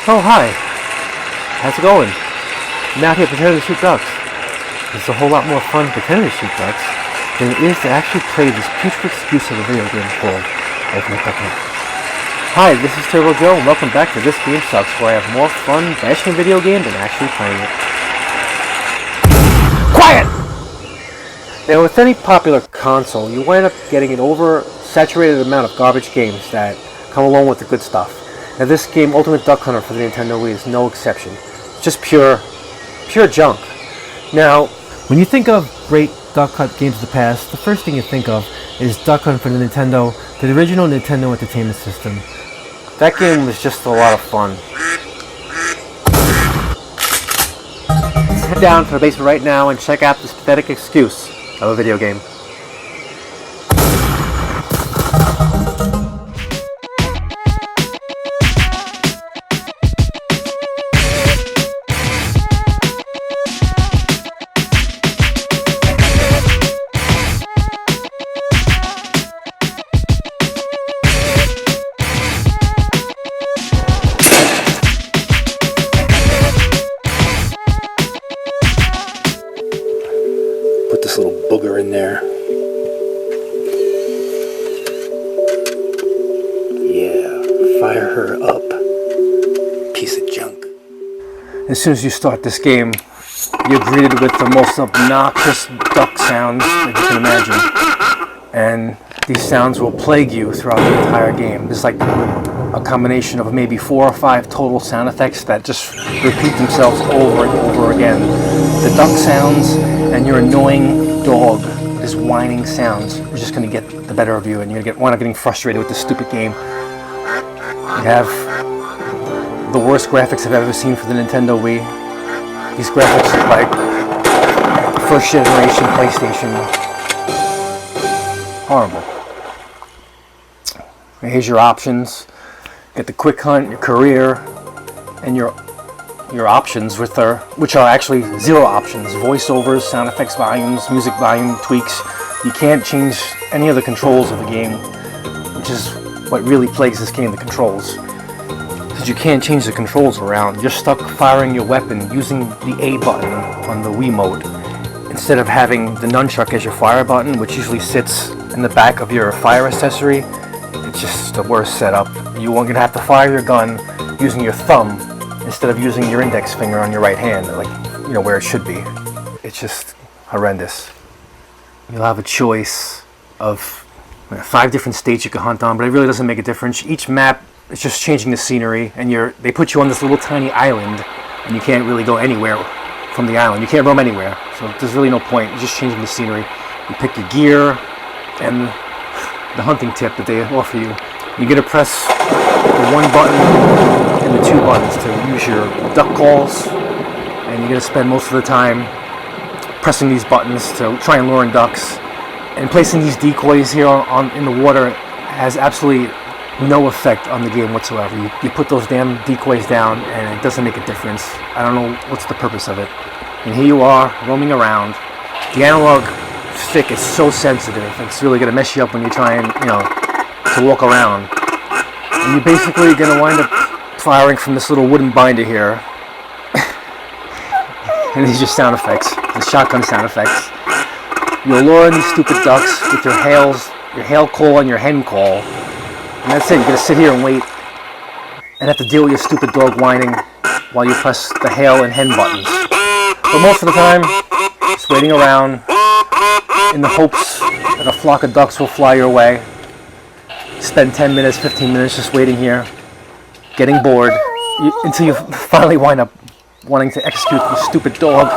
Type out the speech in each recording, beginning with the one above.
Oh, hi. How's it going? I'm out here pretending to shoot ducks. It's a whole lot more fun pretending to shoot ducks than it is to actually play this putrid excuse of a video game called Ultimate Duck Hunt. Hi, this is Turbo Joe, and welcome back to This Game Sucks, where I have more fun bashing a video game than actually playing it. Quiet! Now, with any popular console, you wind up getting an oversaturated amount of garbage games that come along with the good stuff. Now, this game, Ultimate Duck Hunter for the Nintendo Wii, is no exception. It's just pure junk. Now, when you think of great duck hunt games of the past, the first thing you think of is Duck Hunt for the Nintendo, the original Nintendo Entertainment System. That game was just a lot of fun. Let's head down to the basement right now and check out this pathetic excuse of a video game. Put this little booger in there. Yeah, fire her up. Piece of junk. As soon as you start this game, you're greeted with the most obnoxious duck sounds that you can imagine. And these sounds will plague you throughout the entire game. There's like a combination of maybe 4 or 5 total sound effects that just repeat themselves over and over again. The duck sounds and your annoying dog, his whining sounds, are just going to get the better of you, and you're going to wind up getting frustrated with this stupid game. You have the worst graphics I've ever seen for the Nintendo Wii. These graphics are like first generation PlayStation. Horrible. And here's your options. Get the quick hunt, your career, and your options which are actually 0 options. Voiceovers, sound effects volumes, music volume tweaks. You can't change any of the controls of the game, which is what really plagues this game, the controls. Because you can't change the controls around. You're stuck firing your weapon using the A button on the Wii mode, instead of having the nunchuck as your fire button, which usually sits in the back of your fire accessory. It's just the worst setup. You're going to have to fire your gun using your thumb instead of using your index finger on your right hand, like, you know, where it should be. It's just horrendous. You'll have a choice of 5 different states you can hunt on, but it really doesn't make a difference. Each map is just changing the scenery, and they put you on this little tiny island, and you can't really go anywhere from the island. You can't roam anywhere, so there's really no point. You're just changing the scenery. You pick your gear and the hunting tip that they offer you. You're going to press the 1 button and the 2 buttons to use your duck calls, and you're going to spend most of the time pressing these buttons to try and lure in ducks. And placing these decoys here in the water has absolutely no effect on the game whatsoever. You put those damn decoys down and it doesn't make a difference. I don't know what's the purpose of it. And here you are, roaming around. The analog stick is so sensitive, it's really going to mess you up when you try and, to walk around. And you're basically going to wind up firing from this little wooden binder here. And these are sound effects, the shotgun sound effects. You'll lure in these stupid ducks with your hail call and your hen call. And that's it. You're going to sit here and wait and have to deal with your stupid dog whining while you press the hail and hen buttons. But most of the time, just waiting around in the hopes that a flock of ducks will fly your way. Spend 10 minutes, 15 minutes just waiting here, getting bored, until you finally wind up wanting to execute the stupid dog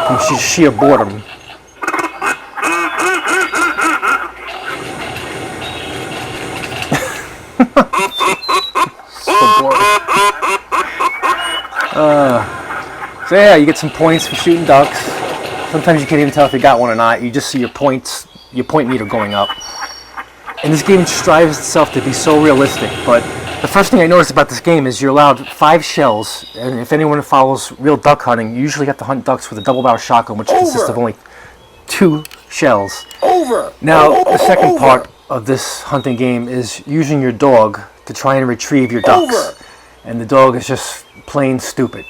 from sheer boredom. So boring. So yeah, you get some points for shooting ducks. Sometimes you can't even tell if you got one or not. You just see your point meter going up. And this game strives itself to be so realistic, but the first thing I noticed about this game is you're allowed 5 shells, and if anyone follows real duck hunting, you usually have to hunt ducks with a double-barrel shotgun, which consists of only 2 shells. Now, the second part of this hunting game is using your dog to try and retrieve your ducks. and the dog is just plain stupid.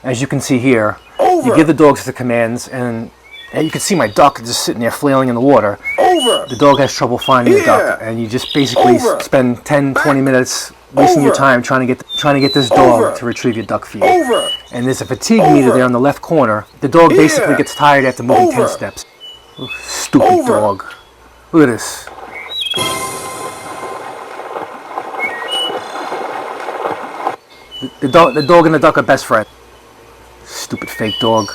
As you can see here, Over. you give the dogs the commands, and you can see my duck just sitting there flailing in the water. Over. The dog has trouble finding the duck, Yeah. and you just basically Over. spend 10, Back. 20 minutes wasting your Over. time trying to get this dog Over. to retrieve your duck feed. Over. And there's a fatigue meter Over. there on the left corner. The dog basically Yeah. gets tired after moving 10 Over. steps. Ooh, stupid Over. dog. Look at this. The dog and the duck are best friends. Stupid fake dog.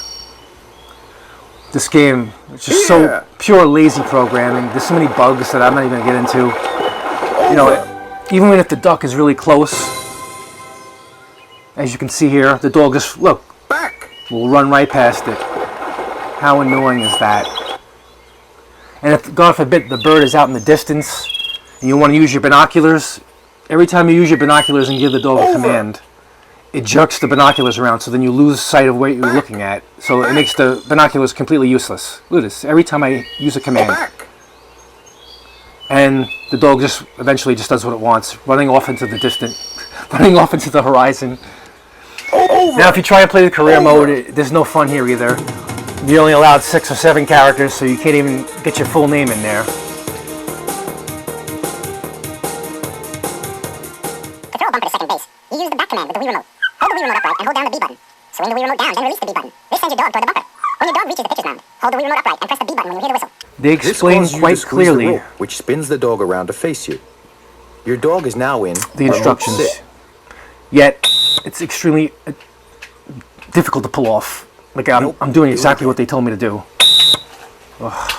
This game is just Yeah. so pure lazy programming. There's so many bugs that I'm not even gonna get into. You know, even if the duck is really close, as you can see here, the dog just, look, Back. will run right past it. How annoying is that? And if, God forbid, the bird is out in the distance and you want to use your binoculars, every time you use your binoculars and give the dog a command, it jerks the binoculars around, so then you lose sight of what you're looking at. So it makes the binoculars completely useless. Look at this. Every time I use a command, Back. and the dog just eventually just does what it wants, running off into the running off into the horizon. Over. Now, if you try to play the career mode, there's no fun here either. You're only allowed 6 or 7 characters, so you can't even get your full name in there. To throw a bumper to second base, you use the back command with the Wii remote. Hold the Wii remote upright and hold down the B button. Swing the Wii remote down, then release the B button. This sends your dog toward the bumper. When your dog reaches the pitcher's mound, hold the Wii remote upright and press the B button when you hear the whistle. They This explain causes you to quite squeeze the clearly rope, which spins the dog around to face you. Your dog is now in the remote instructions. sit. Yet, it's extremely difficult to pull off. Like, I'm doing exactly what they told me to do. Ugh.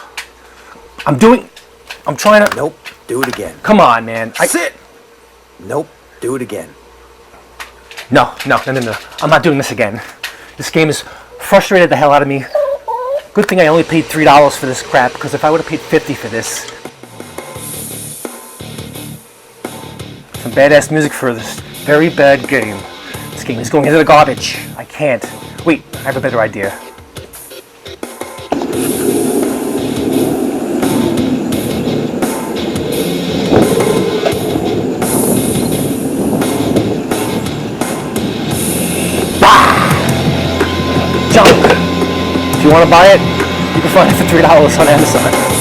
I'm trying to... Nope, do it again. Come on, man. Sit! Nope, do it again. No. I'm not doing this again. This game has frustrated the hell out of me. Good thing I only paid $3 for this crap, because if I would have paid $50 for this... Some badass music for this very bad game. This game is going into the garbage. I can't. Wait, I have a better idea. Jump! If you want to buy it, you can find it for $3 on Amazon.